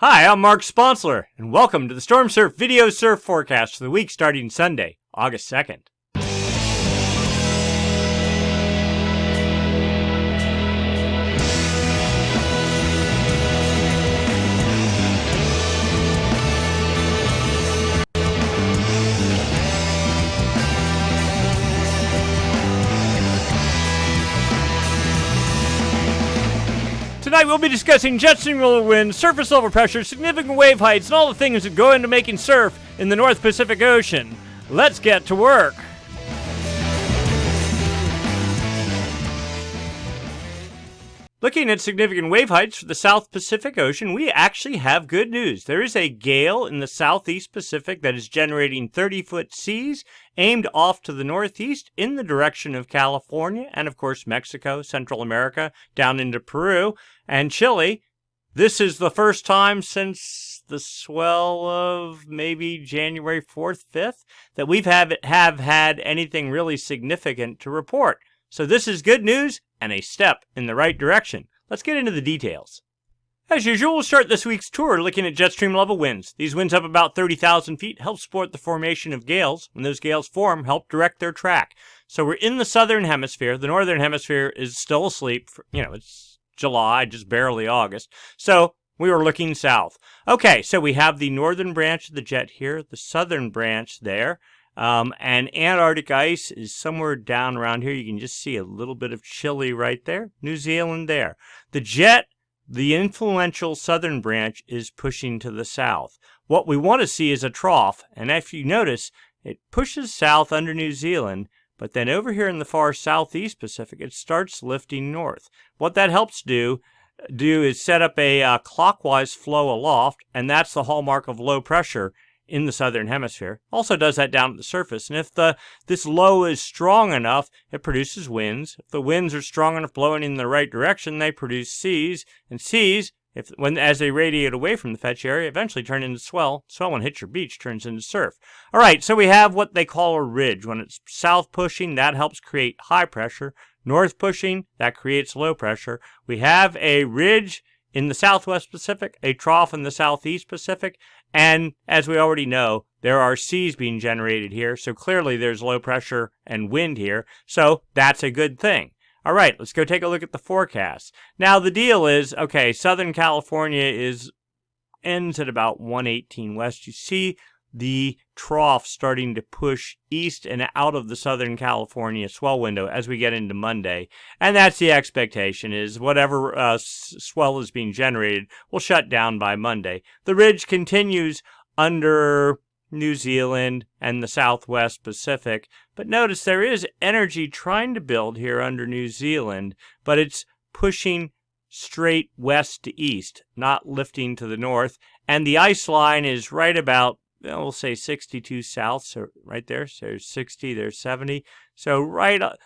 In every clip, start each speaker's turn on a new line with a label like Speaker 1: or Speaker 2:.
Speaker 1: Hi, I'm Mark Sponsler, and welcome to the Stormsurf Video Surf Forecast for the week starting Sunday, August 2nd. Tonight we'll be discussing jet stream roller winds, surface level pressure, significant wave heights, and all the things that go into making surf in the North Pacific Ocean. Let's get to work. Looking at significant wave heights for the South Pacific Ocean, we actually have good news. There is a gale in the Southeast Pacific that is generating 30-foot seas aimed off to the northeast in the direction of California and, of course, Mexico, Central America, down into Peru and Chile. This is the first time since the swell of maybe January 4th, 5th that we've have had anything really significant to report. So this is good news and a step in the right direction. Let's get into the details. As usual, we'll start this week's tour looking at jet stream level winds. These winds up about 30,000 feet help support the formation of gales. When those gales form, help direct their track. So we're in the southern hemisphere. The northern hemisphere is still asleep. It's July, just barely August. So we were looking south. Okay, so we have the northern branch of the jet here, the southern branch there. And Antarctic ice is somewhere down around here. You can just see a little bit of Chile right there. New Zealand there. The jet, the influential southern branch, is pushing to the south. What we want to see is a trough. And if you notice, it pushes south under New Zealand. But then over here in the far southeast Pacific, it starts lifting north. What that helps do is set up a clockwise flow aloft. And that's the hallmark of low pressure in the southern hemisphere. Also does that down at the surface. And if this low is strong enough, it produces winds. If the winds are strong enough blowing in the right direction, they produce seas. And seas, as they radiate away from the fetch area, eventually turn into swell. Swell, when it hits your beach, turns into surf. All right, so we have what they call a ridge. When it's south pushing, that helps create high pressure. North pushing, that creates low pressure. We have a ridge in the Southwest Pacific, a trough in the Southeast Pacific, and as we already know, there are seas being generated here, so clearly there's low pressure and wind here, so that's a good thing. All right, let's go take a look at the forecast. Now, the deal is, okay, Southern California ends at about 118 west. You see the trough starting to push east and out of the Southern California swell window as we get into Monday. And that's the expectation, is whatever swell is being generated will shut down by Monday. The ridge continues under New Zealand and the Southwest Pacific. But notice there is energy trying to build here under New Zealand, but it's pushing straight west to east, not lifting to the north. And the ice line is right about, we'll say 62 south, so right there. So there's 60, there's 70. So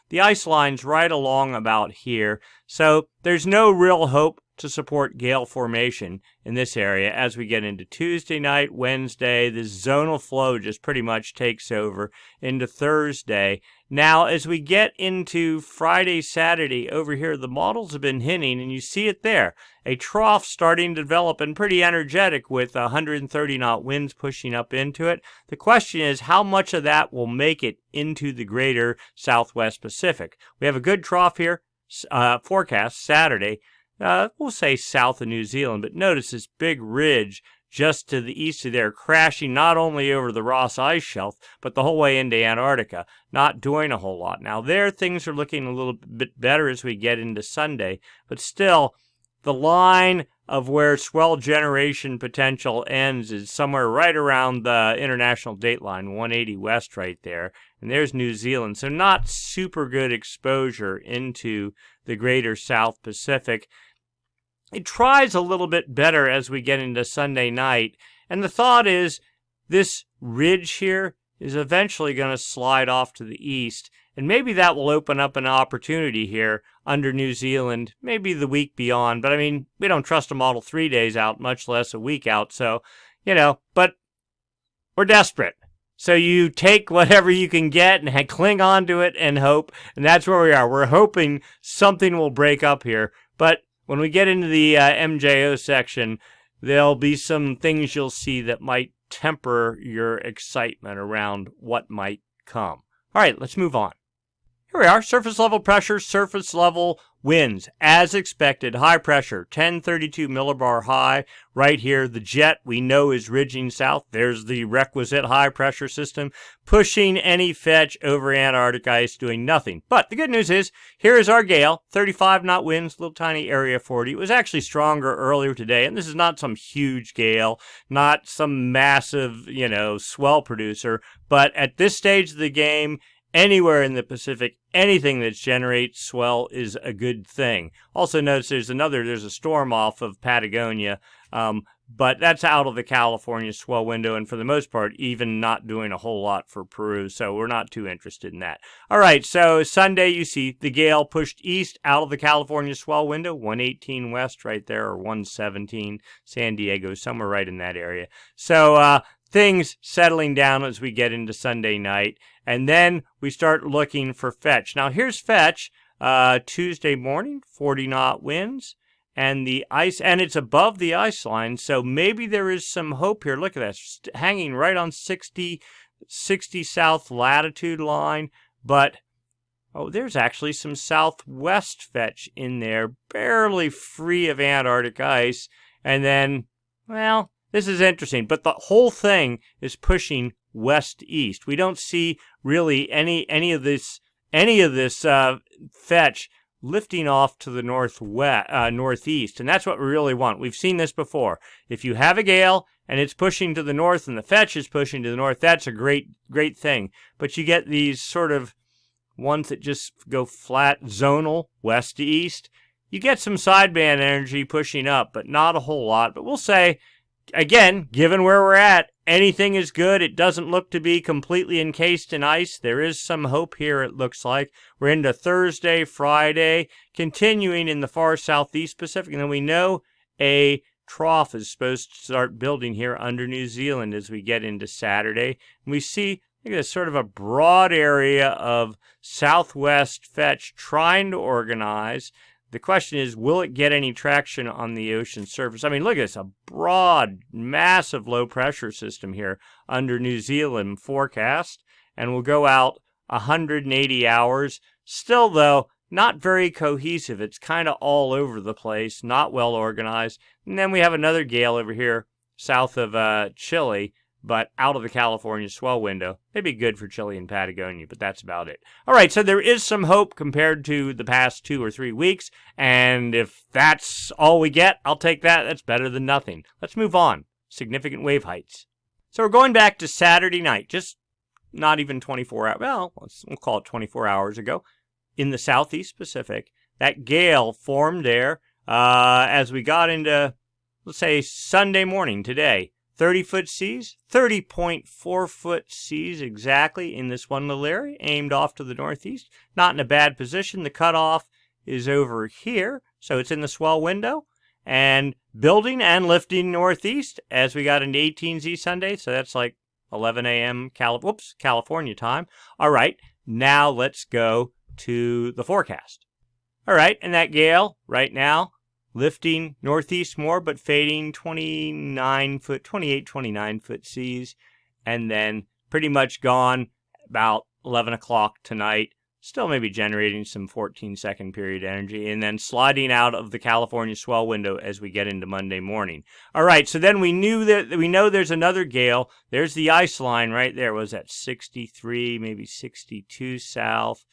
Speaker 1: the ice line's right along about here. So there's no real hope to support gale formation in this area as we get into Tuesday night, Wednesday. This zonal flow just pretty much takes over into Thursday. Now, as we get into Friday, Saturday, over here, the models have been hinting, and you see it there, a trough starting to develop and pretty energetic with 130 knot winds pushing up into it. The question is, how much of that will make it into the greater Southwest Pacific? We have a good trough here, forecast Saturday. We'll say south of New Zealand, but notice this big ridge just to the east of there, crashing not only over the Ross Ice Shelf, but the whole way into Antarctica, not doing a whole lot. Now, there things are looking a little bit better as we get into Sunday, but still, the line of where swell generation potential ends is somewhere right around the international date line, 180 west right there, and there's New Zealand. So not super good exposure into the greater South Pacific. It tries a little bit better as we get into Sunday night, and the thought is this ridge here is eventually going to slide off to the east, and maybe that will open up an opportunity here under New Zealand, maybe the week beyond. But I mean, we don't trust a model 3 days out, much less a week out. So, but we're desperate. So you take whatever you can get and cling on to it and hope. And that's where we are. We're hoping something will break up here. But when we get into the MJO section, there'll be some things you'll see that might temper your excitement around what might come. All right, let's move on. Here we are, surface level pressure, surface level winds. As expected, high pressure, 1032 millibar high. Right here, the jet we know is ridging south. There's the requisite high pressure system, pushing any fetch over Antarctic ice, doing nothing. But the good news is, here is our gale, 35 knot winds, little tiny area 40. It was actually stronger earlier today, and this is not some huge gale, not some massive, swell producer. But at this stage of the game, anywhere in the Pacific, anything that generates swell is a good thing. Also notice there's a storm off of Patagonia, but that's out of the California swell window, and for the most part, even not doing a whole lot for Peru, so we're not too interested in that. All right, so Sunday, you see the gale pushed east out of the California swell window, 118 west right there, or 117 San Diego, somewhere right in that area. So things settling down as we get into Sunday night. And then we start looking for fetch. Now, here's fetch Tuesday morning, 40 knot winds, and the ice, and it's above the ice line, so maybe there is some hope here. Look at that, hanging right on 60 south latitude line, but there's actually some southwest fetch in there, barely free of Antarctic ice. And then, well, this is interesting, but the whole thing is pushing west-east. We don't see really any of this fetch lifting off to the northeast, and that's what we really want. We've seen this before. If you have a gale and it's pushing to the north and the fetch is pushing to the north, that's a great thing. But you get these sort of ones that just go flat zonal west to east. You get some sideband energy pushing up, but not a whole lot. But we'll say, again, given where we're at, anything is good. It doesn't look to be completely encased in ice. There is some hope here, it looks like. We're into Thursday, Friday, continuing in the far southeast Pacific. And then we know a trough is supposed to start building here under New Zealand as we get into Saturday. And we see, look at this, sort of a broad area of southwest fetch trying to organize. The question is, will it get any traction on the ocean surface? I mean, look at this, a broad, massive low-pressure system here under New Zealand forecast, and we'll go out 180 hours. Still, though, not very cohesive. It's kind of all over the place, not well organized. And then we have another gale over here south of Chile, but out of the California swell window. Maybe good for Chile and Patagonia, but that's about it. All right, so there is some hope compared to the past 2 or 3 weeks, and if that's all we get, I'll take that. That's better than nothing. Let's move on. Significant wave heights. So we're going back to Saturday night, just not even 24 hours, well, we'll call it 24 hours ago, in the southeast Pacific. That gale formed there as we got into, let's say, Sunday morning today. 30-foot seas, 30.4-foot seas exactly in this one little area, aimed off to the northeast. Not in a bad position. The cutoff is over here, so it's in the swell window. And building and lifting northeast as we got into 18Z Sunday, so that's like 11 a.m. California time. All right, now let's go to the forecast. All right, and that gale right now, lifting northeast more, but fading 28, 29-foot seas, and then pretty much gone about 11 o'clock tonight. Still maybe generating some 14-second period energy, and then sliding out of the California swell window as we get into Monday morning. All right, so then we know there's another gale. There's the ice line right there. Was that 63, maybe 62 south?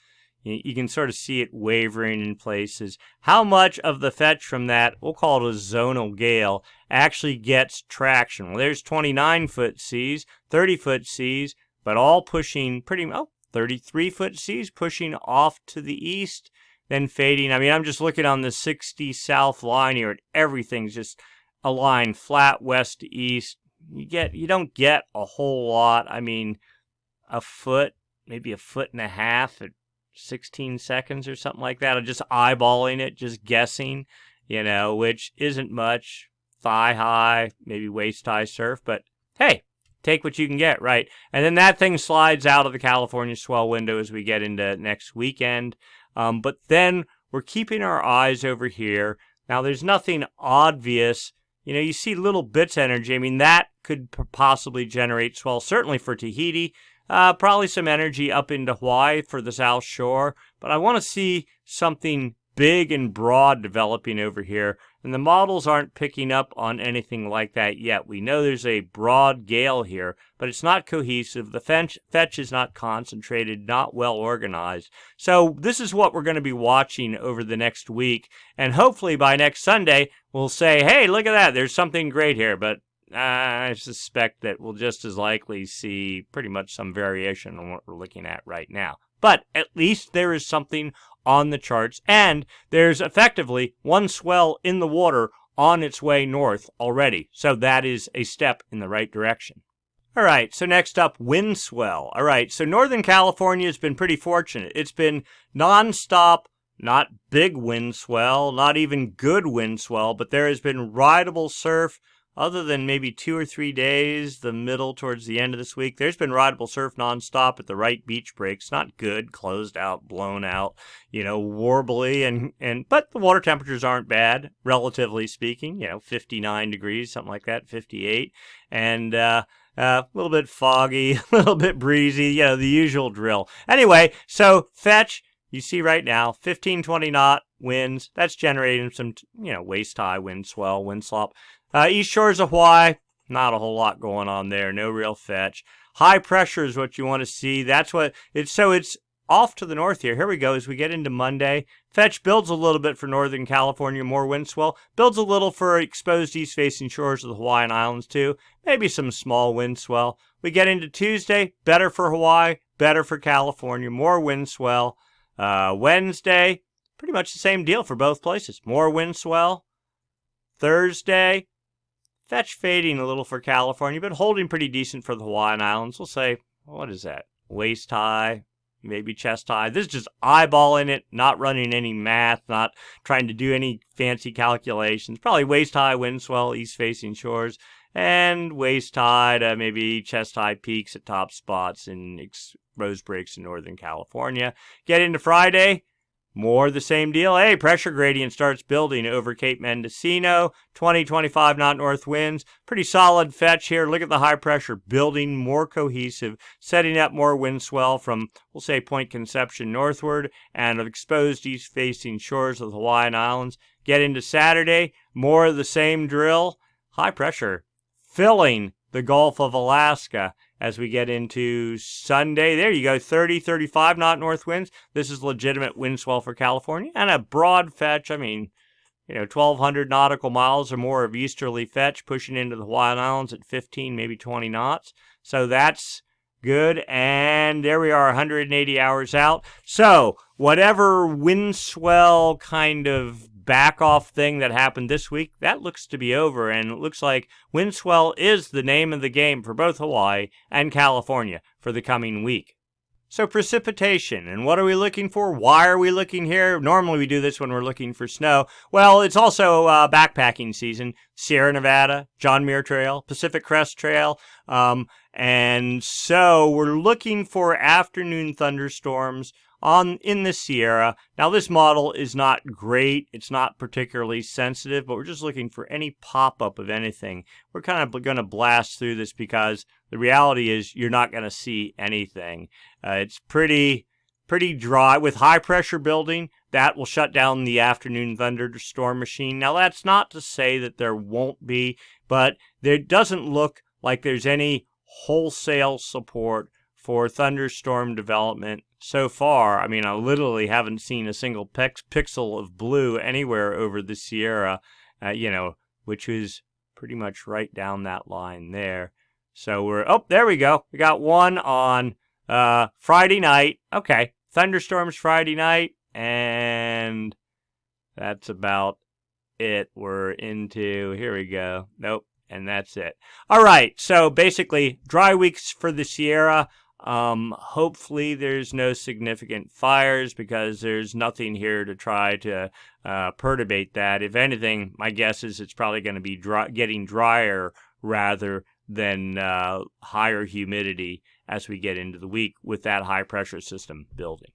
Speaker 1: You can sort of see it wavering in places. How much of the fetch from that, we'll call it a zonal gale, actually gets traction? Well, there's 29-foot seas, 30-foot seas, but all pushing 33-foot seas pushing off to the east, then fading. I mean, I'm just looking on the 60 south line here, and everything's just a line flat west to east. You don't get a whole lot. I mean, a foot, maybe a foot and a half at 16 seconds or something like that. I'm just eyeballing it, just guessing, which isn't much. Thigh high, maybe waist high surf, but hey, take what you can get, right? And then that thing slides out of the California swell window as we get into next weekend. But then we're keeping our eyes over here. Now, there's nothing obvious, you know, you see little bits of energy. I mean, that could possibly generate swell, certainly for Tahiti. Probably some energy up into Hawaii for the South Shore. But I want to see something big and broad developing over here. And the models aren't picking up on anything like that yet. We know there's a broad gale here, but it's not cohesive. The fetch is not concentrated, not well organized. So this is what we're going to be watching over the next week. And hopefully by next Sunday, we'll say, hey, look at that. There's something great here. But I suspect that we'll just as likely see pretty much some variation on what we're looking at right now. But at least there is something on the charts, and there's effectively one swell in the water on its way north already. So that is a step in the right direction. All right, so next up, wind swell. All right, so Northern California has been pretty fortunate. It's been nonstop, not big wind swell, not even good wind swell, but there has been rideable surf. Other than maybe 2 or 3 days, the middle towards the end of this week, there's been rideable surf nonstop at the right beach breaks. Not good, closed out, blown out, you know, warbly, but the water temperatures aren't bad, relatively speaking. You know, 59 degrees, something like that, 58, and a little bit foggy, a little bit breezy, you know, the usual drill. Anyway, so fetch, you see right now, 15, 20 knot winds. That's generating some, you know, waist high wind swell, wind slop. East shores of Hawaii, not a whole lot going on there. No real fetch. High pressure is what you want to see. That's what it's. So it's off to the north here. Here we go as we get into Monday. Fetch builds a little bit for Northern California, more wind swell. Builds a little for exposed east-facing shores of the Hawaiian Islands too. Maybe some small wind swell. We get into Tuesday, better for Hawaii, better for California, more wind swell. Wednesday, pretty much the same deal for both places. More wind swell. Thursday, fetch fading a little for California, but holding pretty decent for the Hawaiian Islands. We'll say, what is that? Waist high, maybe chest high. This is just eyeballing it, not running any math, not trying to do any fancy calculations. Probably waist high wind swell, east-facing shores, and waist high to maybe chest high peaks at top spots in exposed breaks in Northern California. Get into Friday. More the same deal. Hey, pressure gradient starts building over Cape Mendocino. 20-25 knot north winds. Pretty solid fetch here. Look at the high pressure building, more cohesive, setting up more wind swell from, we'll say, Point Conception northward and exposed east-facing shores of the Hawaiian Islands. Get into Saturday. More of the same drill. High pressure filling the Gulf of Alaska. As we get into Sunday, there you go, 30-35 knot north winds. This is legitimate wind swell for California. And a broad fetch, I mean, you know, 1,200 nautical miles or more of easterly fetch pushing into the Hawaiian Islands at 15, maybe 20 knots. So that's good. And there we are, 180 hours out. So whatever wind swell kind of back off thing that happened this week, that looks to be over, and it looks like wind swell is the name of the game for both Hawaii and California for the coming week. So precipitation, and what are we looking for? Why are we looking here? Normally we do this when we're looking for snow. Well, it's also backpacking season. Sierra Nevada, John Muir Trail, Pacific Crest Trail, and so we're looking for afternoon thunderstorms in the Sierra. Now this model is not great, it's not particularly sensitive, but we're just looking for any pop-up of anything. We're kind of going to blast through this because the reality is you're not going to see anything. It's pretty dry with high pressure building. That will shut down the afternoon thunderstorm machine. Now that's not to say that there won't be, but there doesn't look like there's any wholesale support for thunderstorm development so far. I mean, I literally haven't seen a single pixel of blue anywhere over the Sierra, which is pretty much right down that line there. So there we go. We got one on Friday night. Okay, thunderstorms Friday night, and that's about it. We're into, here we go. Nope, and that's it. All right, so basically, dry weeks for the Sierra. Hopefully there's no significant fires because there's nothing here to try to perturbate that. If anything, my guess is it's probably going to be getting drier rather than higher humidity as we get into the week with that high pressure system building.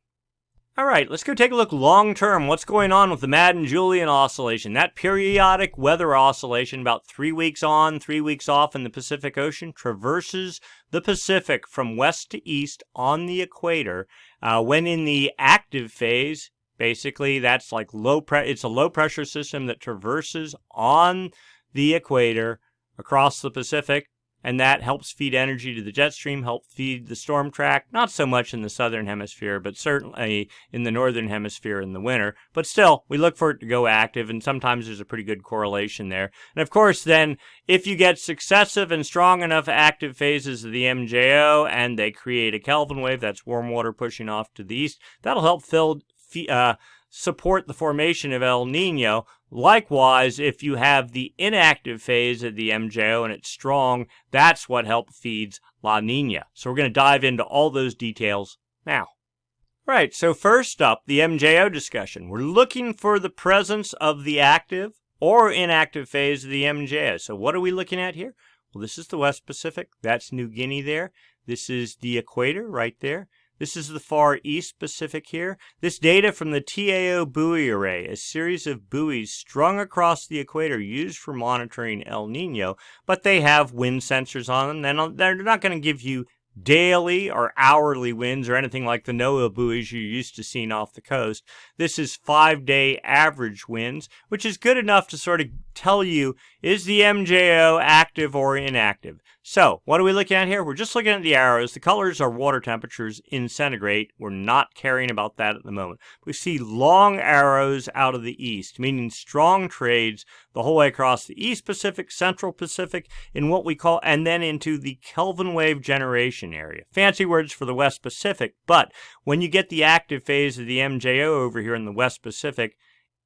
Speaker 1: All right, let's go take a look long term. What's going on with the Madden Julian oscillation? That periodic weather oscillation, about 3 weeks on, 3 weeks off in the Pacific Ocean, traverses the Pacific from west to east on the equator. When in the active phase, basically that's like it's a low pressure system that traverses on the equator across the Pacific. And that helps feed energy to the jet stream, help feed the storm track, not so much in the southern hemisphere, but certainly in the northern hemisphere in the winter. But still, we look for it to go active, and sometimes there's a pretty good correlation there. And of course, then, if you get successive and strong enough active phases of the MJO, and they create a Kelvin wave, that's warm water pushing off to the east, that'll help support the formation of El Nino. Likewise, if you have the inactive phase of the MJO and it's strong, that's what helps feeds La Nina. So we're going to dive into all those details now. Right, so first up, the MJO discussion. We're looking for the presence of the active or inactive phase of the MJO. So what are we looking at here? Well, this is the West Pacific. That's New Guinea there. This is the equator right there. This is the far East Pacific here. This data from the TAO buoy array, a series of buoys strung across the equator used for monitoring El Nino, but they have wind sensors on them. They're not going to give you daily or hourly winds or anything like the NOAA buoys you're used to seeing off the coast. This is 5-day average winds, which is good enough to sort of tell you, is the MJO active or inactive? So, what are we looking at here? We're just looking at the arrows. The colors are water temperatures in centigrade. We're not caring about that at the moment. We see long arrows out of the east, meaning strong trades the whole way across the East Pacific, Central Pacific, in what we call, and then into the Kelvin wave generation area. Fancy words for the West Pacific, but when you get the active phase of the MJO over here in the West Pacific,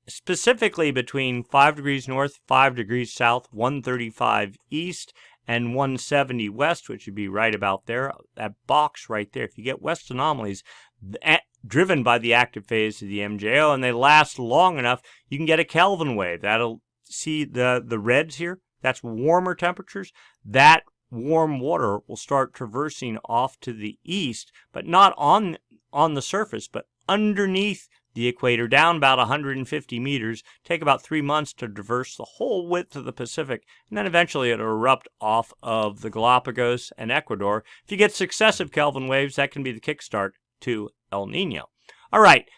Speaker 1: specifically between 5 degrees north, 5 degrees south, 135 east, and 170 west, which would be right about there, that box right there. If you get west anomalies driven by the active phase of the MJO and they last long enough, you can get a Kelvin wave. That'll see the reds here. That's warmer temperatures. That warm water will start traversing off to the east, but not on the surface, but underneath the equator, down about 150 meters, take about 3 months to traverse the whole width of the Pacific, and then eventually it'll erupt off of the Galapagos and Ecuador. If you get successive Kelvin waves, that can be the kickstart to El Nino. All right,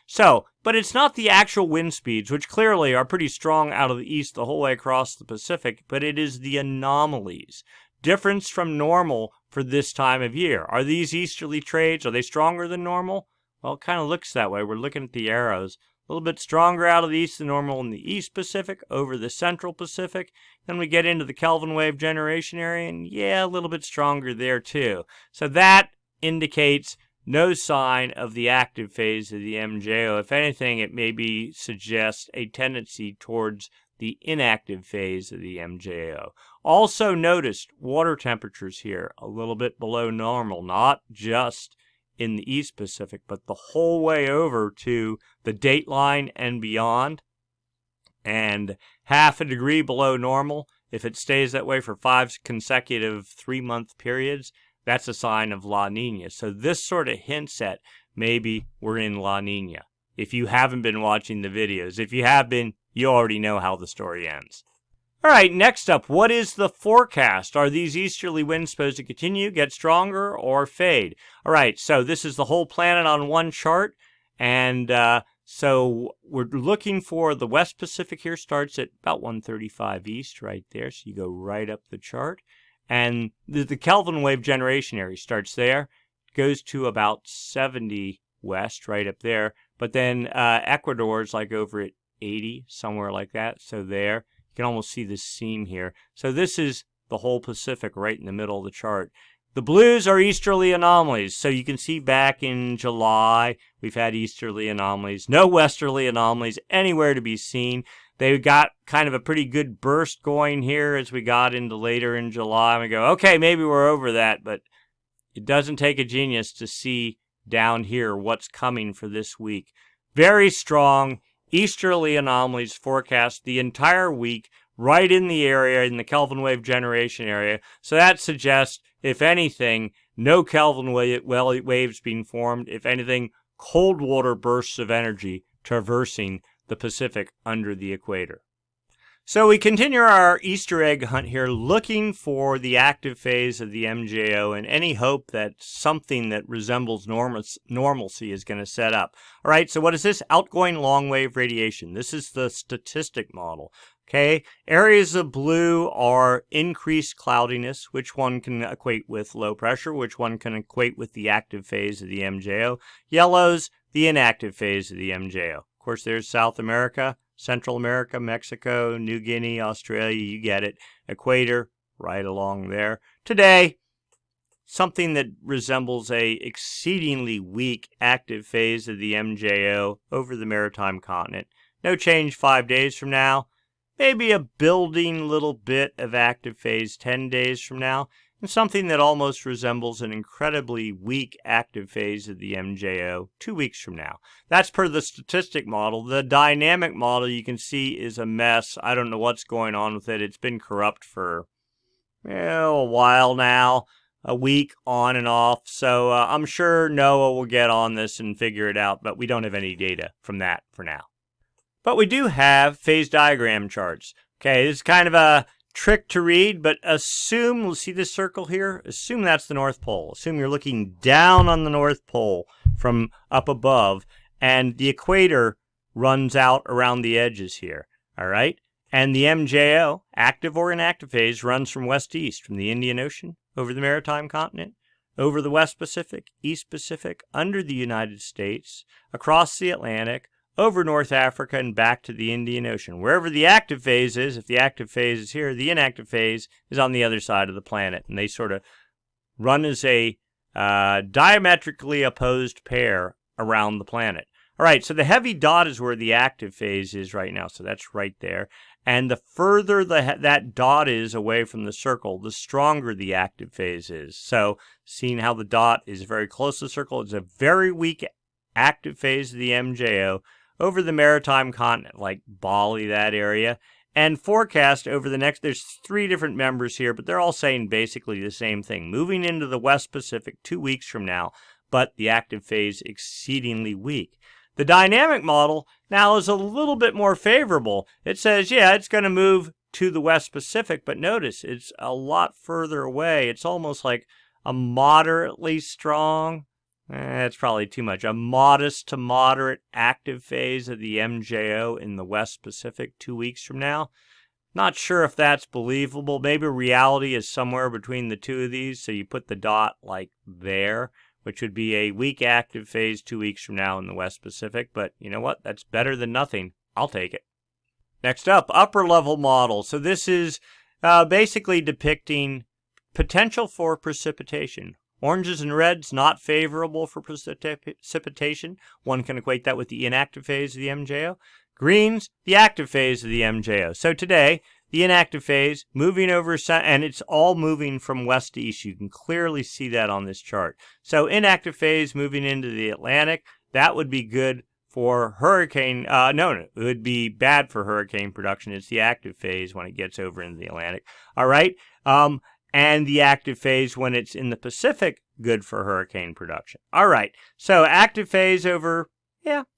Speaker 1: but it's not the actual wind speeds, which clearly are pretty strong out of the east the whole way across the Pacific, but it is the anomalies. Difference from normal for this time of year. Are these easterly trades, are they stronger than normal? Well, it kind of looks that way. We're looking at the arrows. A little bit stronger out of the east than normal in the East Pacific over the Central Pacific. Then we get into the Kelvin wave generation area, and yeah, a little bit stronger there too. So that indicates no sign of the active phase of the MJO. If anything, it maybe suggests a tendency towards the inactive phase of the MJO. Also noticed water temperatures here a little bit below normal, not just in the East Pacific, but the whole way over to the dateline and beyond, and half a degree below normal. If it stays that way for 5 consecutive 3-month periods, that's a sign of La Nina. So this sort of hints at maybe we're in La Nina. If you haven't been watching the videos, if you have been, you already know how the story ends. All right, next up, what is the forecast? Are these easterly winds supposed to continue, get stronger, or fade? All right, so this is the whole planet on one chart, and so we're looking for the West Pacific here. Starts at about 135 east right there, so you go right up the chart. And the Kelvin wave generation area starts there, goes to about 70 west right up there, but then Ecuador's like over at 80, somewhere like that, so there. You can almost see this seam here. So this is the whole Pacific right in the middle of the chart. The blues are easterly anomalies. So you can see back in July, we've had easterly anomalies. No westerly anomalies anywhere to be seen. They got kind of a pretty good burst going here as we got into later in July. And we go, okay, maybe we're over that, but it doesn't take a genius to see down here what's coming for this week. Very strong easterly anomalies forecast the entire week right in the area, in the Kelvin wave generation area. So that suggests, if anything, no Kelvin waves being formed. If anything, cold water bursts of energy traversing the Pacific under the equator. So we continue our Easter egg hunt here, looking for the active phase of the MJO and any hope that something that resembles normalcy is going to set up. All right, so what is this? Outgoing long wave radiation. This is the statistic model. Okay, areas of blue are increased cloudiness, which one can equate with low pressure, which one can equate with the active phase of the MJO. Yellows, the inactive phase of the MJO. Of course, there's South America, Central America, Mexico, New Guinea, Australia, you get it. Equator, right along there. Today, something that resembles a exceedingly weak active phase of the MJO over the maritime continent. No change 5 days from now. Maybe a building little bit of active phase 10 days from now. And something that almost resembles an incredibly weak active phase of the MJO 2 weeks from now. That's per the statistic model. The dynamic model, you can see, is a mess. I don't know what's going on with it. It's been corrupt for a while now, a week on and off. So I'm sure NOAA will get on this and figure it out, but we don't have any data from that for now. But we do have phase diagram charts. Okay, this is kind of a trick to read, but assume, see this circle here? Assume that's the North Pole. Assume you're looking down on the North Pole from up above, and the equator runs out around the edges here, all right? And the MJO, active or inactive phase, runs from west to east, from the Indian Ocean, over the maritime continent, over the West Pacific, East Pacific, under the United States, across the Atlantic, over North Africa and back to the Indian Ocean. Wherever the active phase is, if the active phase is here, the inactive phase is on the other side of the planet. And they sort of run as a diametrically opposed pair around the planet. All right, so the heavy dot is where the active phase is right now. So that's right there. And the further that dot is away from the circle, the stronger the active phase is. So seeing how the dot is very close to the circle, it's a very weak active phase of the MJO over the maritime continent, like Bali, that area, and forecast over the next, there's 3 different members here, but they're all saying basically the same thing. Moving into the West Pacific 2 weeks from now, but the active phase exceedingly weak. The dynamic model now is a little bit more favorable. It says, yeah, it's going to move to the West Pacific, but notice it's a lot further away. It's almost like a moderately strong, it's probably too much, a modest to moderate active phase of the MJO in the West Pacific 2 weeks from now. Not sure if that's believable. Maybe reality is somewhere between the two of these, so you put the dot like there, which would be a weak active phase 2 weeks from now in the West Pacific. But you know what? That's better than nothing. I'll take it. Next up, upper level model. So this is basically depicting potential for precipitation. Oranges and reds, not favorable for precipitation. One can equate that with the inactive phase of the MJO. Greens, the active phase of the MJO. So today, the inactive phase moving over, and it's all moving from west to east. You can clearly see that on this chart. So inactive phase moving into the Atlantic, that would be good for hurricane, it would be bad for hurricane production. It's the active phase when it gets over into the Atlantic. All right. And the active phase when it's in the Pacific, good for hurricane production. All right, so active phase over,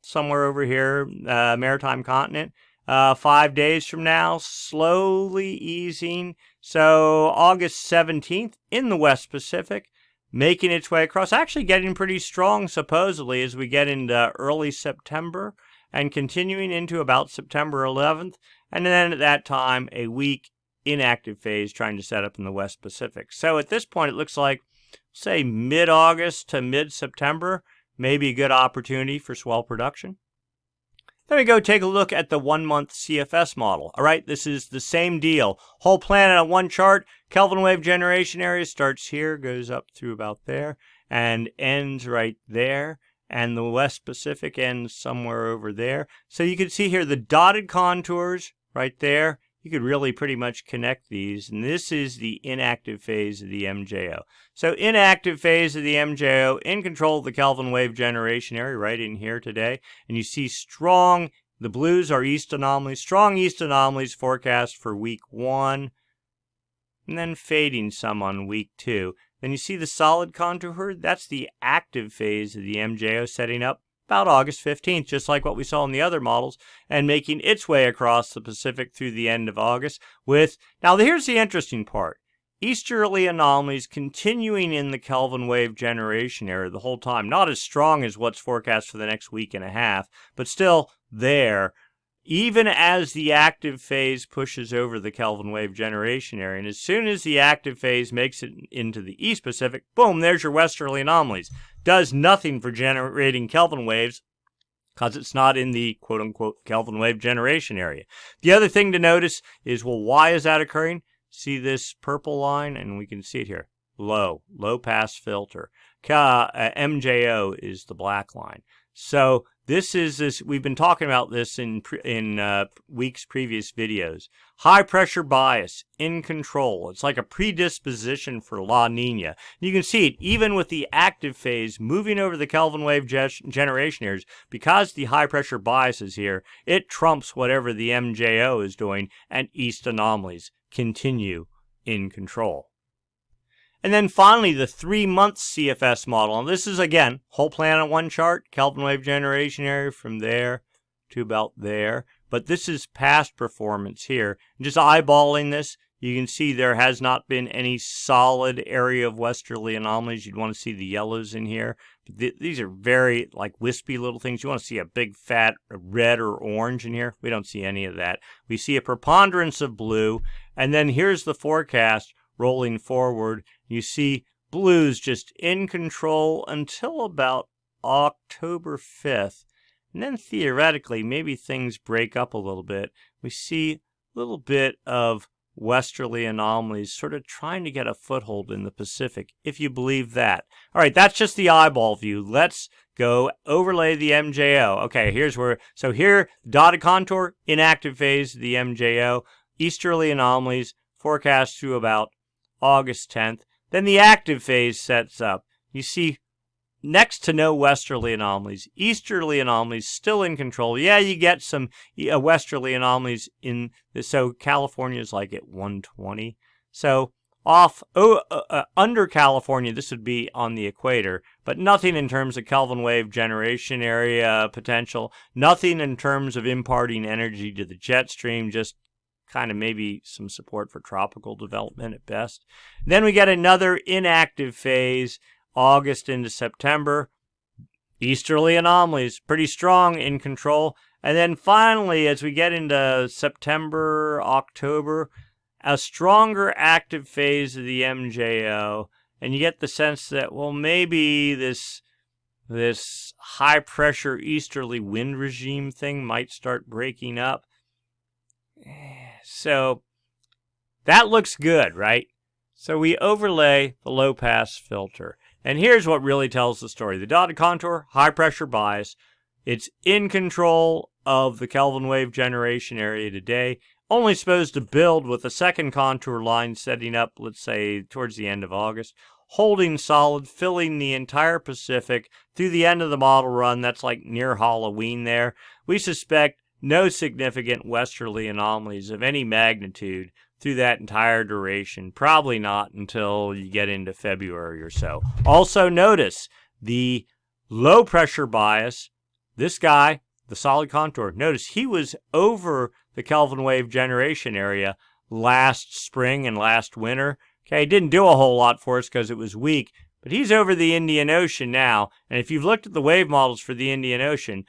Speaker 1: somewhere over here, maritime continent, 5 days from now, slowly easing. So August 17th in the West Pacific, making its way across, actually getting pretty strong supposedly as we get into early September and continuing into about September 11th. And then at that time, a week inactive phase trying to set up in the West Pacific. So at this point, it looks like, say, mid-August to mid-September, maybe a good opportunity for swell production. Then we go take a look at the 1-month CFS model. All right, this is the same deal. Whole planet on one chart. Kelvin wave generation area starts here, goes up through about there, and ends right there. And the West Pacific ends somewhere over there. So you can see here the dotted contours right there. You could really pretty much connect these. And this is the inactive phase of the MJO. So inactive phase of the MJO in control of the Kelvin wave generation area right in here today. And you see strong, the blues are east anomalies, strong east anomalies forecast for week 1. And then fading some on week 2. Then you see the solid contour, that's the active phase of the MJO setting up about August 15th, just like what we saw in the other models, and making its way across the Pacific through the end of August with, now here's the interesting part, easterly anomalies continuing in the Kelvin wave generation area the whole time. Not as strong as what's forecast for the next week and a half, but still there, even as the active phase pushes over the Kelvin wave generation area. And as soon as the active phase makes it into the East Pacific, boom, there's your westerly anomalies. Does nothing for generating Kelvin waves because it's not in the quote-unquote Kelvin wave generation area. The other thing to notice is, well, why is that occurring? See this purple line? And we can see it here. Low pass filter. MJO is the black line. So we've been talking about this in weeks previous videos. High pressure bias in control. It's like a predisposition for La Nina. You can see it even with the active phase moving over the Kelvin wave generation areas. Because the high pressure bias is here, it trumps whatever the MJO is doing, and east anomalies continue in control. And then finally, the 3-month CFS model. And this is, again, whole planet one chart, Kelvin wave generation area from there to about there. But this is past performance here. Just eyeballing this, you can see there has not been any solid area of westerly anomalies. You'd want to see the yellows in here. But these are very, like, wispy little things. You want to see a big, fat red or orange in here. We don't see any of that. We see a preponderance of blue. And then here's the forecast rolling forward. You see blues just in control until about October 5th. And then theoretically, maybe things break up a little bit. We see a little bit of westerly anomalies sort of trying to get a foothold in the Pacific, if you believe that. All right, that's just the eyeball view. Let's go overlay the MJO. Okay, here's where, so here, dotted contour, inactive phase, the MJO, easterly anomalies, forecast through about August 10th. Then the active phase sets up. You see next to no westerly anomalies. Easterly anomalies still in control. Yeah, you get some westerly anomalies in this. So California is like at 120. So under California, this would be on the equator, but nothing in terms of Kelvin wave generation area potential. Nothing in terms of imparting energy to the jet stream, just kind of maybe some support for tropical development at best. Then we get another inactive phase, August into September. Easterly anomalies, pretty strong in control. And then finally, as we get into September, October, a stronger active phase of the MJO. And you get the sense that, well, maybe this high pressure easterly wind regime thing might start breaking up. So that looks good, right? So we overlay the low pass filter. And here's what really tells the story. The dotted contour, high pressure bias. It's in control of the Kelvin wave generation area today. Only supposed to build with a second contour line setting up, let's say, towards the end of August. Holding solid, filling the entire Pacific through the end of the model run. That's like near Halloween there. We suspect no significant westerly anomalies of any magnitude through that entire duration. Probably not until you get into February or so. Also notice the low pressure bias. This guy, the solid contour, notice he was over the Kelvin wave generation area last spring and last winter. Okay, didn't do a whole lot for us because it was weak. But he's over the Indian Ocean now, and if you've looked at the wave models for the Indian Ocean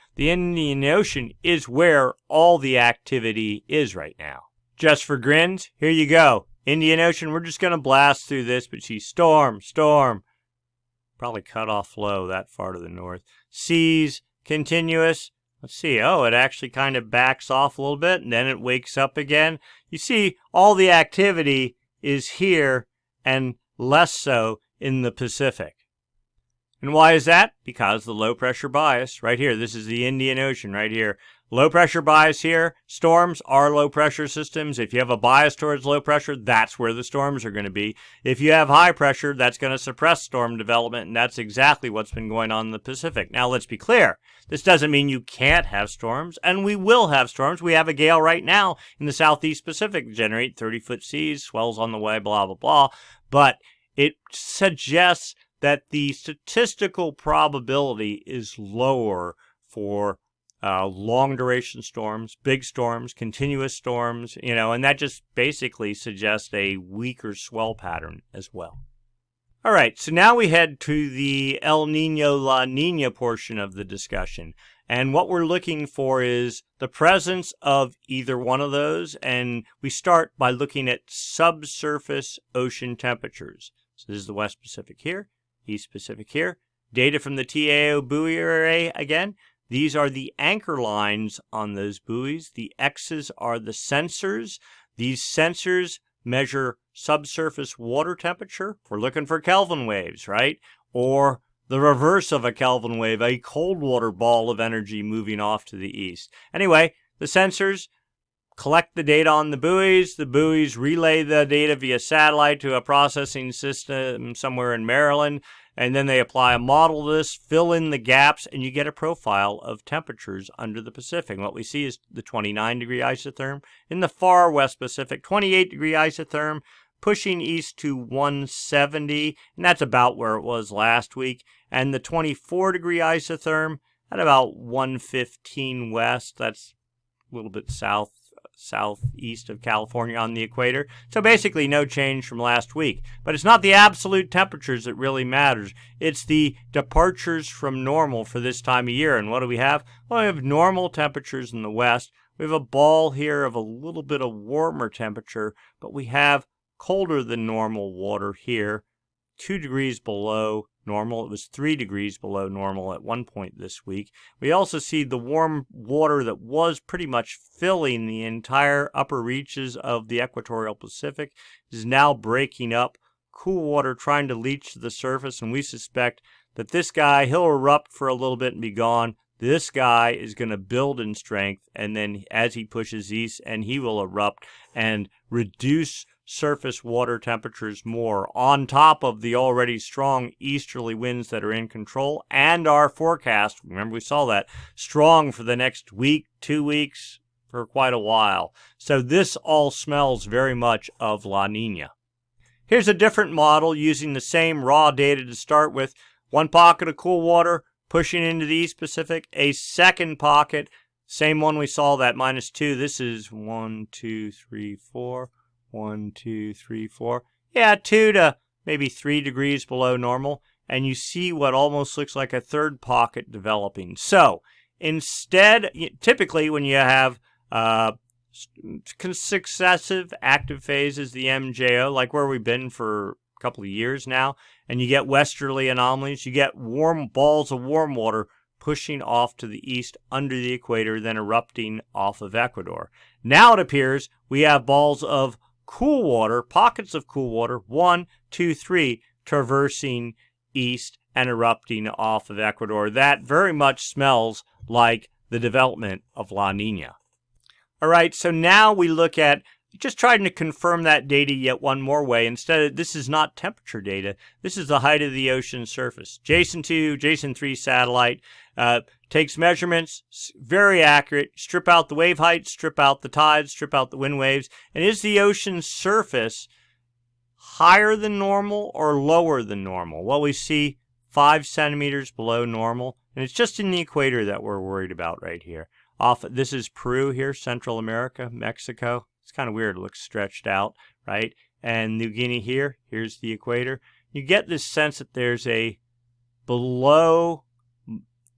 Speaker 1: is where all the activity is right now. Just for grins, here you go. Indian Ocean, we're just going to blast through this, but see storm. Probably cut off low that far to the north. Seas, continuous. Let's see, it actually kind of backs off a little bit, and then it wakes up again. You see, all the activity is here, and less so in the Pacific. And why is that? Because the low pressure bias right here. This is the Indian Ocean right here. Low pressure bias here. Storms are low pressure systems. If you have a bias towards low pressure, that's where the storms are going to be. If you have high pressure, that's going to suppress storm development, and that's exactly what's been going on in the Pacific. Now, let's be clear. This doesn't mean you can't have storms, and we will have storms. We have a gale right now in the southeast Pacific generate 30-foot seas, swells on the way, blah, blah, blah. But it suggests that the statistical probability is lower for long duration storms, big storms, continuous storms, and that just basically suggests a weaker swell pattern as well. All right, so now we head to the El Nino La Nina portion of the discussion. And what we're looking for is the presence of either one of those. And we start by looking at subsurface ocean temperatures. So this is the West Pacific here, East Pacific here. Data from the TAO buoy array again. These are the anchor lines on those buoys. The X's are the sensors. These sensors measure subsurface water temperature. We're looking for Kelvin waves, right? Or the reverse of a Kelvin wave, a cold water ball of energy moving off to the east. Anyway, the sensors collect the data on the buoys. The buoys relay the data via satellite to a processing system somewhere in Maryland. And then they apply a model to this, fill in the gaps, and you get a profile of temperatures under the Pacific. What we see is the 29-degree isotherm. In the far West Pacific, 28-degree isotherm, pushing east to 170, and that's about where it was last week. And the 24-degree isotherm at about 115 west. That's a little bit southeast of California on the equator. So basically no change from last week. But it's not the absolute temperatures that really matters. It's the departures from normal for this time of year. And what do we have? Well, we have normal temperatures in the west. We have a ball here of a little bit of warmer temperature, but we have colder than normal water here, 2 degrees below normal. It was 3 degrees below normal at one point this week. We also see the warm water that was pretty much filling the entire upper reaches of the equatorial Pacific is now breaking up. Cool water trying to leach to the surface, and we suspect that this guy, he'll erupt for a little bit and be gone. This guy is going to build in strength, and then as he pushes east, and he will erupt and reduce surface water temperatures more on top of the already strong easterly winds that are in control and our forecast. Remember, we saw that strong for the next week, 2 weeks, for quite a while. So this all smells very much of La Nina. Here's a different model using the same raw data to start with. One pocket of cool water pushing into the East Pacific, a second pocket, same one we saw, that -2. This is 1, 2, 3, 4. 1, 2, 3, 4. Yeah, 2 to maybe 3 degrees below normal. And you see what almost looks like a third pocket developing. So instead, typically when you have successive active phases, the MJO, like where we've been for a couple of years now, and you get westerly anomalies, you get warm balls of warm water pushing off to the east under the equator, then erupting off of Ecuador. Now it appears we have balls of cool water, pockets of cool water, 1, 2, 3, traversing east and erupting off of Ecuador. That very much smells like the development of La Nina. All right, so now we look at just trying to confirm that data yet one more way. Instead of, this is not temperature data. This is the height of the ocean surface. Jason 2, Jason 3 satellite takes measurements, very accurate. Strip out the wave height, strip out the tides, strip out the wind waves. And is the ocean surface higher than normal or lower than normal? Well, we see 5 centimeters below normal. And it's just in the equator that we're worried about right here. This is Peru here, Central America, Mexico. It's kind of weird. It looks stretched out, right? And New Guinea here. Here's the equator. You get this sense that there's a below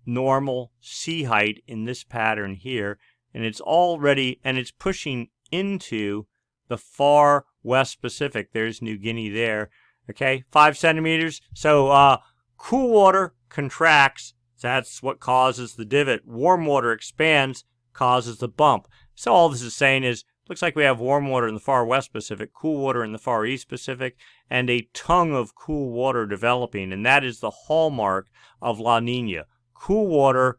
Speaker 1: normal sea height in this pattern here. And it's it's pushing into the far West Pacific. There's New Guinea there. Okay, 5 centimeters. So cool water contracts. That's what causes the divot. Warm water expands, causes the bump. So all this is saying is, looks like we have warm water in the far West Pacific, cool water in the far East Pacific, and a tongue of cool water developing. And that is the hallmark of La Nina. Cool water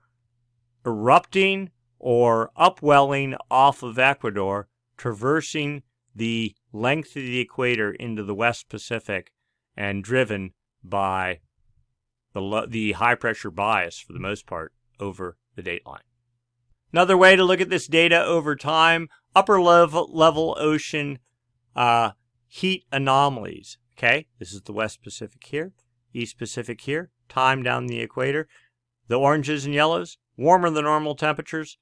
Speaker 1: erupting or upwelling off of Ecuador, traversing the length of the equator into the West Pacific, and driven by the high-pressure bias, for the most part, over the dateline. Another way to look at this data over time, upper level ocean heat anomalies. Okay, this is the West Pacific here, East Pacific here, time down the equator. The oranges and yellows, warmer than normal temperatures.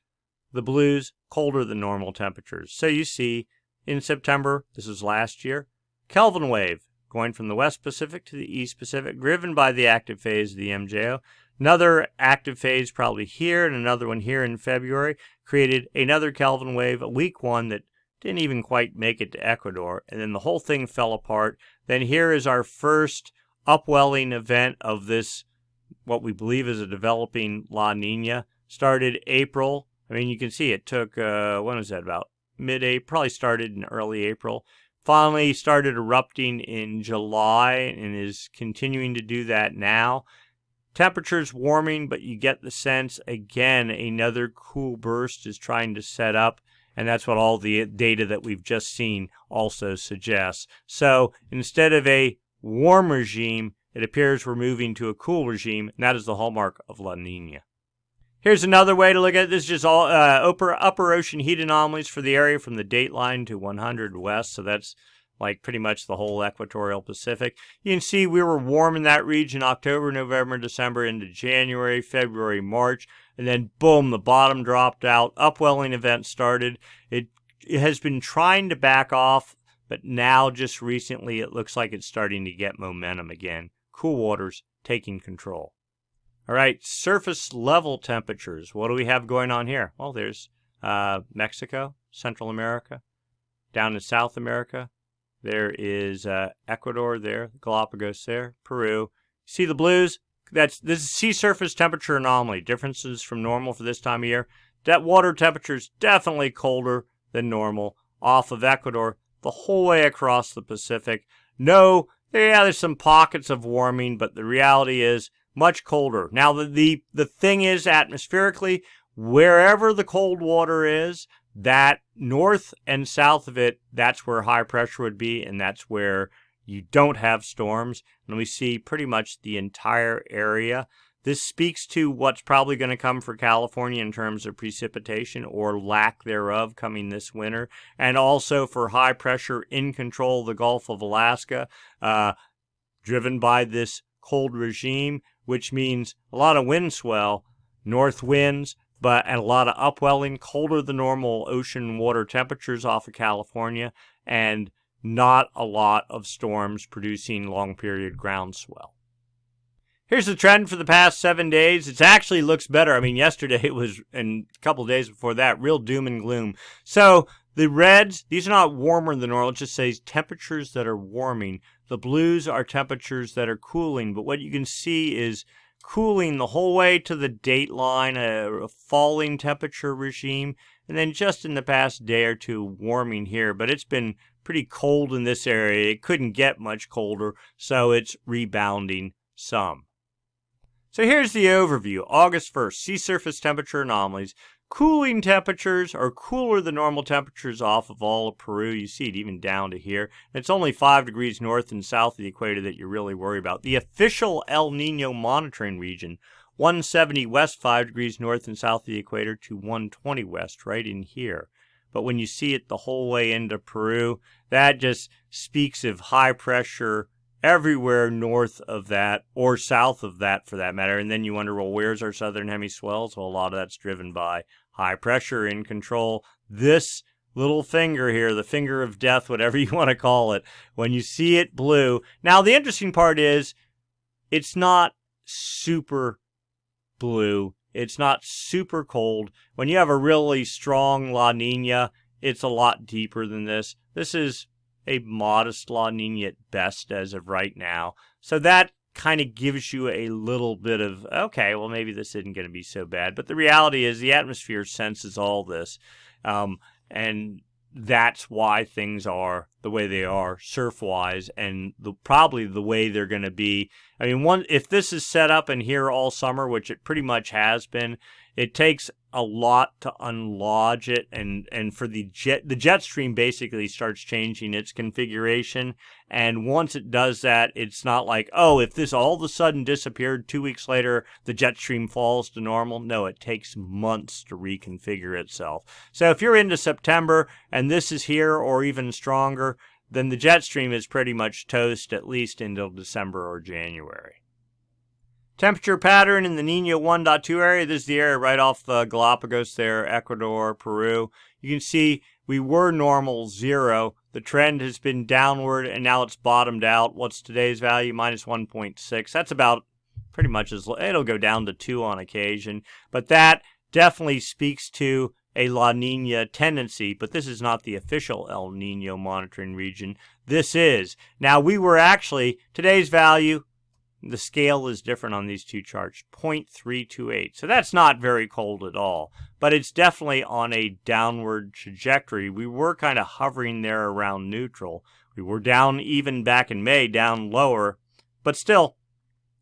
Speaker 1: The blues, colder than normal temperatures. So you see, in September, this is last year, Kelvin wave going from the West Pacific to the East Pacific, driven by the active phase of the MJO. Another active phase probably here and another one here in February created another Kelvin wave, a weak one that didn't even quite make it to Ecuador, and then the whole thing fell apart. Then here is our first upwelling event of this, what we believe is a developing La Nina. Started April. I mean, you can see it took, when was that, about mid-April, probably started in early April. Finally started erupting in July and is continuing to do that now. Temperatures warming, but you get the sense, again, another cool burst is trying to set up, and that's what all the data that we've just seen also suggests. So instead of a warm regime, it appears we're moving to a cool regime, and that is the hallmark of La Nina. Here's another way to look at it. This is just all upper ocean heat anomalies for the area from the dateline to 100 west, so that's like pretty much the whole equatorial Pacific. You can see we were warm in that region October, November, December into January, February, March, and then boom, the bottom dropped out. Upwelling event started. It has been trying to back off, but now just recently it looks like it's starting to get momentum again. Cool waters taking control. All right, surface level temperatures. What do we have going on here? Well, there's Mexico, Central America, down in South America. There is Ecuador there, Galapagos there, Peru. See the blues? This is sea surface temperature anomaly. Differences from normal for this time of year. That water temperature is definitely colder than normal off of Ecuador the whole way across the Pacific. No, there's some pockets of warming, but the reality is much colder. Now, the thing is, atmospherically, wherever the cold water is, that north and south of it, that's where high pressure would be, and that's where you don't have storms. And we see pretty much the entire area. This speaks to what's probably going to come for California in terms of precipitation or lack thereof coming this winter, and also for high pressure in control of the Gulf of Alaska, driven by this cold regime, which means a lot of wind swell, north winds, and a lot of upwelling, colder than normal ocean water temperatures off of California, and not a lot of storms producing long period ground swell. Here's the trend for the past 7 days. It actually looks better. I mean, yesterday it was, and a couple of days before that, real doom and gloom. So the reds, these are not warmer than normal. It just says temperatures that are warming. The blues are temperatures that are cooling. But what you can see is cooling the whole way to the dateline, a falling temperature regime. And then just in the past day or two, warming here. But it's been pretty cold in this area. It couldn't get much colder, so it's rebounding some. So here's the overview. August 1st, sea surface temperature anomalies. Cooling temperatures are cooler than normal temperatures off of all of Peru. You see it even down to here. It's only 5 degrees north and south of the equator that you really worry about. The official El Nino monitoring region, 170 west, 5 degrees north and south of the equator to 120 west, right in here. But when you see it the whole way into Peru, that just speaks of high pressure everywhere north of that, or south of that for that matter. And then you wonder, well, where's our southern hemi swells? Well, a lot of that's driven by high pressure in control. This little finger here, the finger of death, whatever you want to call it, when you see it blue. Now, the interesting part is it's not super blue. It's not super cold. When you have a really strong La Nina, it's a lot deeper than this. This is a modest La Nina at best as of right now. So that kind of gives you a little bit of, okay, well, maybe this isn't going to be so bad. But the reality is the atmosphere senses all this. And that's why things are the way they are surf-wise, and probably the way they're going to be. I mean, if this is set up in here all summer, which it pretty much has been, it takes a lot to unlodge it, and for the jet stream basically starts changing its configuration. And once it does that, it's not like, oh, if this all of a sudden disappeared 2 weeks later, the jet stream falls to normal. No, it takes months to reconfigure itself. So if you're into September and this is here or even stronger, then the jet stream is pretty much toast at least until December or January. Temperature pattern in the Nino 1.2 area. This is the area right off the Galapagos there, Ecuador, Peru. You can see we were normal 0. The trend has been downward, and now it's bottomed out. What's today's value? Minus 1.6. That's about pretty much as it'll go down to 2 on occasion. But that definitely speaks to a La Nina tendency, but this is not the official El Nino monitoring region. This is. Now, we were actually, today's value, the scale is different on these two charts, 0.328. So that's not very cold at all, but it's definitely on a downward trajectory. We were kind of hovering there around neutral. We were down even back in May, down lower, but still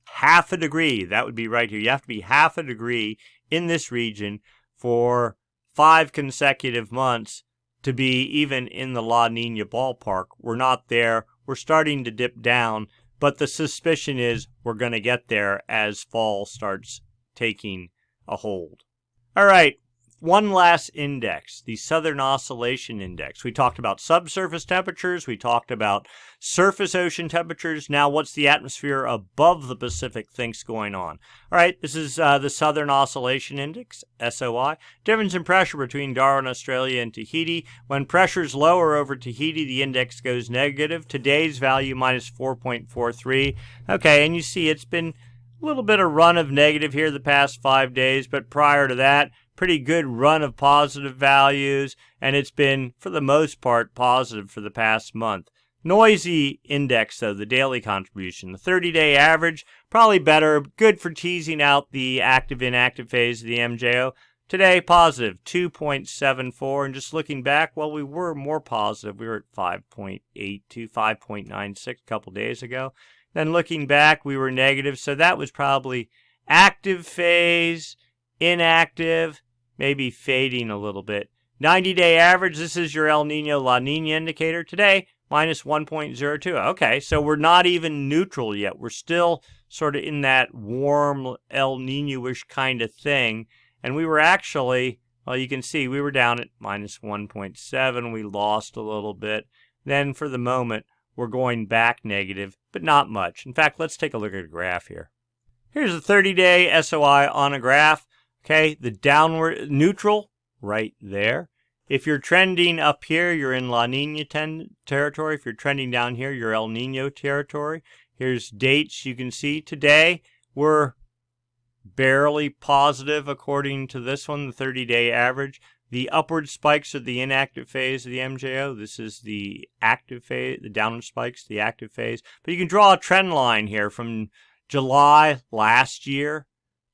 Speaker 1: half a degree. That would be right here. You have to be half a degree in this region for 5 consecutive months to be even in the La Nina ballpark. We're not there. We're starting to dip down. But the suspicion is we're going to get there as fall starts taking a hold. All right, one last index, the Southern Oscillation Index. We talked about subsurface temperatures. We talked about surface ocean temperatures. Now, what's the atmosphere above the Pacific thinks going on? All right, this is the Southern Oscillation Index, SOI. Difference in pressure between Darwin, Australia, and Tahiti. When pressure's lower over Tahiti, the index goes negative. Today's value, minus 4.43. Okay, and you see it's been a little bit of run of negative here the past 5 days, but prior to that, pretty good run of positive values, and it's been, for the most part, positive for the past month. Noisy index, though, the daily contribution. The 30-day average, probably better, good for teasing out the active-inactive phase of the MJO. Today, positive, 2.74, and just looking back, well, we were more positive. We were at 5.82, 5.96 a couple days ago. Then looking back, we were negative, so that was probably active phase, inactive, maybe fading a little bit. 90-day average, this is your El Nino La Nina indicator. Today, minus 1.02. Okay, so we're not even neutral yet. We're still sort of in that warm El Nino-ish kind of thing. And we were actually, well, you can see we were down at minus 1.7. We lost a little bit. Then for the moment, we're going back negative, but not much. In fact, let's take a look at a graph here. Here's the 30-day SOI on a graph. Okay, the downward neutral right there. If you're trending up here, you're in La Nina territory. If you're trending down here, you're El Nino territory. Here's dates you can see. Today, we're barely positive according to this one, the 30-day average. The upward spikes are the inactive phase of the MJO. This is the active phase, the downward spikes, the active phase. But you can draw a trend line here from July last year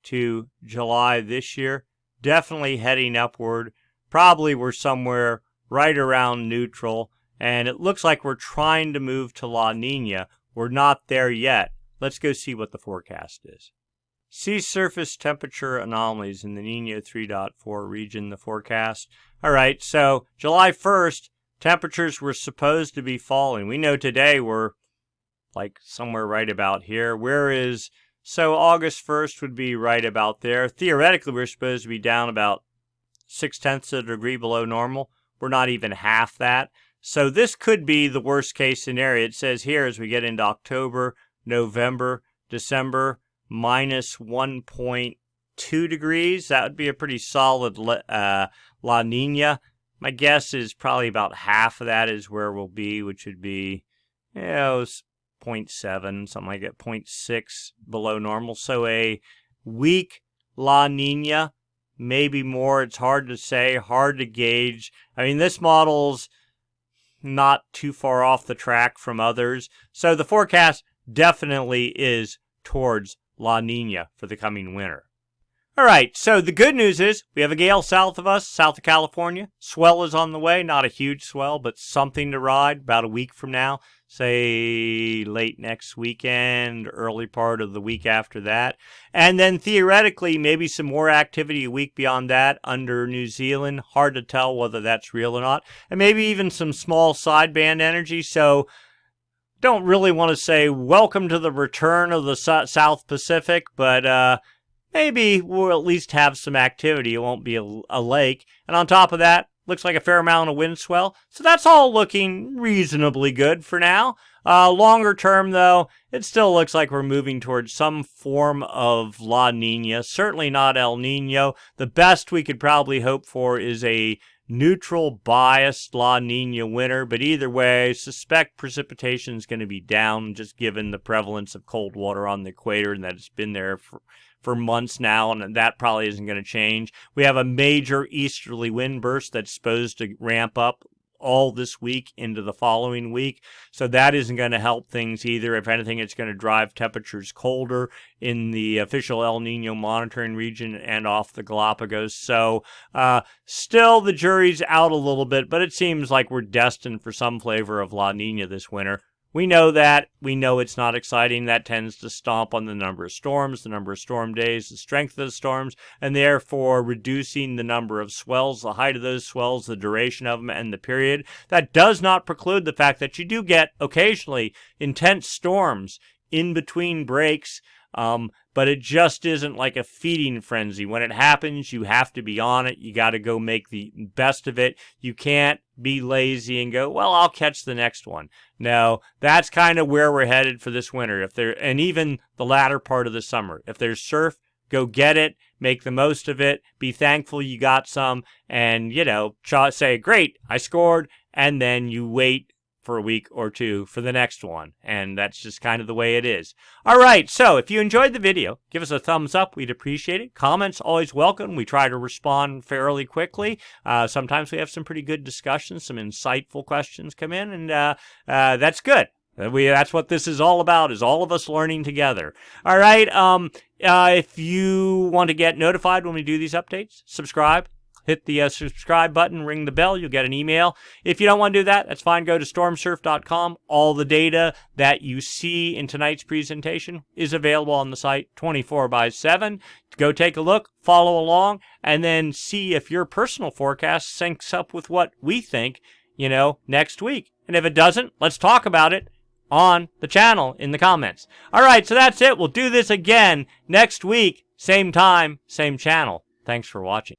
Speaker 1: to July this year. Definitely heading upward. Probably we're somewhere right around neutral. And it looks like we're trying to move to La Nina. We're not there yet. Let's go see what the forecast is. Sea surface temperature anomalies in the Nino 3.4 region, the forecast. All right, so July 1st, temperatures were supposed to be falling. We know today we're like somewhere right about here. So August 1st would be right about there. Theoretically, we're supposed to be down about 0.6 of a degree below normal. We're not even half that. So this could be the worst case scenario. It says here as we get into October, November, December, minus 1.2 degrees. That would be a pretty solid La Nina. My guess is probably about half of that is where we'll be, which would be, 0.7, something like that, 0.6 below normal. So a weak La Nina, maybe more. It's hard to say, hard to gauge. I mean, this model's not too far off the track from others. So the forecast definitely is towards La Nina for the coming winter. All right, so the good news is we have a gale south of us, south of California. Swell is on the way, not a huge swell, but something to ride about a week from now, say late next weekend, early part of the week after that. And then theoretically, maybe some more activity a week beyond that under New Zealand. Hard to tell whether that's real or not. And maybe even some small sideband energy, so don't really want to say welcome to the return of the South Pacific, but maybe we'll at least have some activity. It won't be a lake. And on top of that, looks like a fair amount of wind swell. So that's all looking reasonably good for now. Longer term, though, it still looks like we're moving towards some form of La Nina. Certainly not El Nino. The best we could probably hope for is a neutral biased La Nina winter, but either way, suspect precipitation is going to be down just given the prevalence of cold water on the equator and that it's been there for months now, and that probably isn't going to change. We have a major easterly wind burst that's supposed to ramp up all this week into the following week. So that isn't going to help things either. If anything, it's going to drive temperatures colder in the official El Nino monitoring region and off the Galapagos. So still the jury's out a little bit, but it seems like we're destined for some flavor of La Nina this winter. We know that. We know it's not exciting. That tends to stomp on the number of storms, the number of storm days, the strength of the storms, and therefore reducing the number of swells, the height of those swells, the duration of them, and the period. That does not preclude the fact that you do get occasionally intense storms in between breaks, but it just isn't like a feeding frenzy. When it happens, you have to be on it. You got to go make the best of it. You can't be lazy and go, well, I'll catch the next one. No, that's kind of where we're headed for this winter. And even the latter part of the summer. If there's surf, go get it, make the most of it, be thankful you got some, and, say, great, I scored, and then you wait for a week or two for the next one. And that's just kind of the way it is. All right, so if you enjoyed the video, give us a thumbs up. We'd appreciate it. Comments always welcome. We try to respond fairly quickly. Sometimes we have some pretty good discussions, some insightful questions come in, and that's good. That's what this is all about, is all of us learning together. All right, if you want to get notified when we do these updates, subscribe. Hit the subscribe button, ring the bell, you'll get an email. If you don't want to do that, that's fine. Go to stormsurf.com. All the data that you see in tonight's presentation is available on the site 24/7. Go take a look, follow along, and then see if your personal forecast syncs up with what we think, next week. And if it doesn't, let's talk about it on the channel in the comments. All right, so that's it. We'll do this again next week. Same time, same channel. Thanks for watching.